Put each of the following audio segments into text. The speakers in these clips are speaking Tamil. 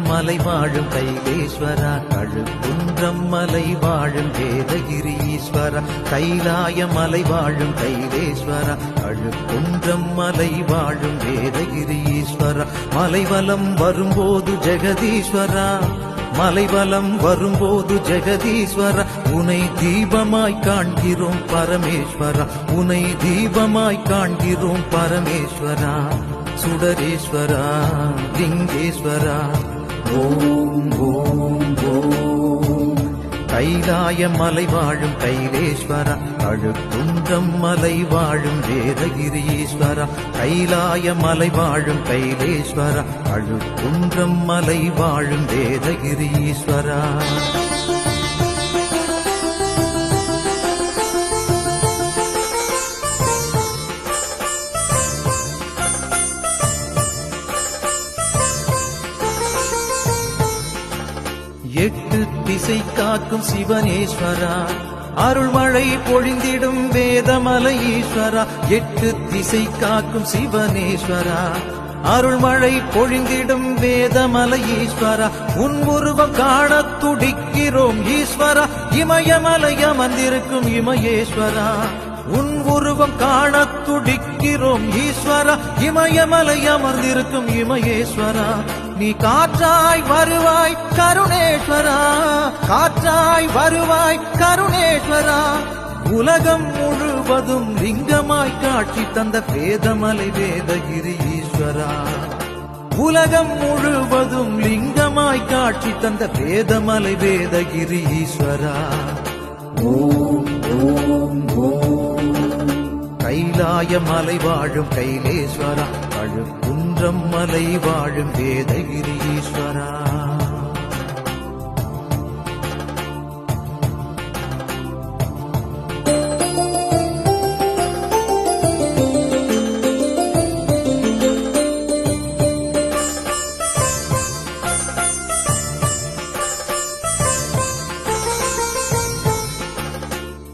மலை வாழும் கைலேஸ்வரா, கழுக்குன்றம் மலை வாழும் வேதகிரி ஈஸ்வரா, கைலாய மலை வாழும் கைலேஸ்வரா, கழுக்குன்றம் மலை வாழும் வேதகிரி ஈஸ்வரா, மலைவலம் வரும்போது ஜெகதீஸ்வரா, மலைவலம் வரும்போது ஜெகதீஸ்வரா, உனை தீபமாய் காண்கிறோம் பரமேஸ்வரா, உனை தீபமாய் காண்கிறோம் பரமேஸ்வரா, சுடரேஸ்வரா லிங்கேஸ்வரா ஓம் ஓம் ஓம். கைலாய மலை வாழும் கைலேஸ்வரா, கழுக்குன்றம் மலை வாழும் வேதகிரி ஈஸ்வரா, கைலாய மலை வாழும் கைலேஸ்வரா, கழுக்குன்றம் மலை வாழும் வேதகிரி ஈஸ்வரா. எட்டு திசை காக்கும் சிவனேஸ்வரா, அருள்மழை பொழிந்திடும் வேதமலை ஈஸ்வரா, எட்டு திசை காக்கும் சிவனேஸ்வரா, அருள்மழை பொழிந்திடும் வேதமலை ஈஸ்வரா, உன் உருவம் காண துடிக்கிறோம் ஈஸ்வரா, இமயமலை அமர்ந்திருக்கும் இமயேஸ்வரா, உன் உருவம் காண துடிக்கிறோம் ஈஸ்வரா, இமயமலை அமர்ந்திருக்கும் இமயேஸ்வரா, நீ காற்றாய் வருவாய் கருணேஸ்வரா, காற்றாய் வருவாய் கருணேஸ்வரா, உலகம் முழுவதும் லிங்கமாய் காட்சி தந்த வேதமலை வேதகிரி ஈஸ்வரா, உலகம் முழுவதும் லிங்கமாய் காட்சி தந்த வேதமலை வேதகிரி ஈஸ்வரா ஓம் ஓம் ஓம். கைலாய மலை வாழும் கைலேஸ்வரா, கழுக்குன்றம் மலை வாழும் வேதகிரி ஈஸ்வரா.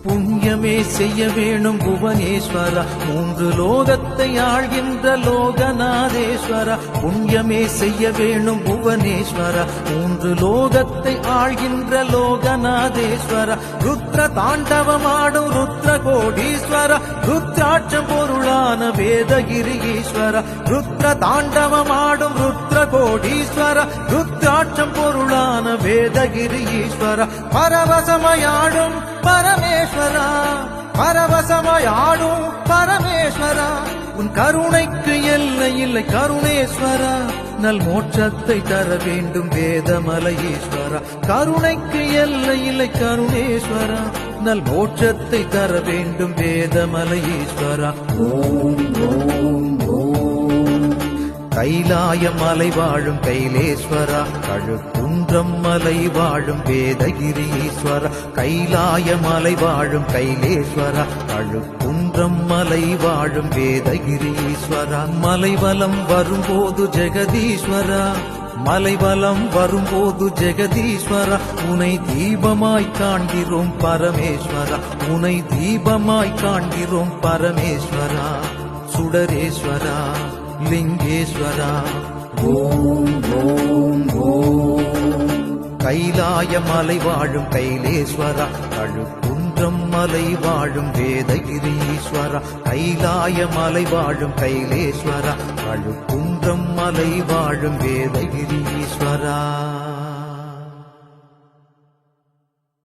புண்ணியமே செய்ய வேணும் புவனேஸ்வரா, மூன்று லோகத்தை ஆழ்கின்ற லோகநாதேஸ்வரா, புண்ணியமே செய்ய வேணும் புவனேஸ்வரா, மூன்று லோகத்தை ஆழ்கின்ற லோகநாதேஸ்வரா, ருத்ர தாண்டவமாடும் ருத்ர கோடீஸ்வரா, ருத்ராட்சம் பொருளான வேதகிரி ஈஸ்வரா, ருத்ர தாண்டவமாடும் ருத்ர கோடீஸ்வரா, ருத்ராட்சம் பொருளான வேதகிரி ஈஸ்வரா, பரவசமயாடும் பரமேஸ்வரா, பரவசமயாடும் பரமேஸ்வரா, உன் கருணைக்கு எல்லை இல்லை கருணேஸ்வரா, நல் மோட்சத்தை தர வேண்டும் வேதமலை ஈஸ்வரா, கருணைக்கு எல்லை இல்லை கருணேஸ்வரா, நல் மோட்சத்தை தர வேண்டும் வேதமலை ஈஸ்வரா ஓம் ஓம் ஓம். கைலாய மலை வாழும் கைலேஸ்வரா, கழுக்குன்றம் மலை வாழும் வேதகிரி ஈஸ்வரா, கைலாய மலை வாழும் கைலேஸ்வரா, கழுக்குன்றம் மலை வாழும் வேதகிரி ஈஸ்வரா, மலைவலம் வரும்போது ஜெகதீஸ்வரா, மலைவலம் வரும்போது ஜெகதீஸ்வரா, உனை தீபமாய் காண்கிறோம் பரமேஸ்வரா, உனை தீபமாய் காண்கிறோம் பரமேஸ்வரா, சுடரேஸ்வரா லிங்கேஸ்வரா ஓம் ஓம் ஓம். கைலாய மலை வாழும் கைலேஸ்வரா, கழுக்குன்றம் மலை வாழும் வேதகிரி ஈஸ்வரா, கைலாய மலை வாழும் கைலேஸ்வரா, கழுக்குன்றம் மலை வாழும் வேதகிரி ஈஸ்வரா.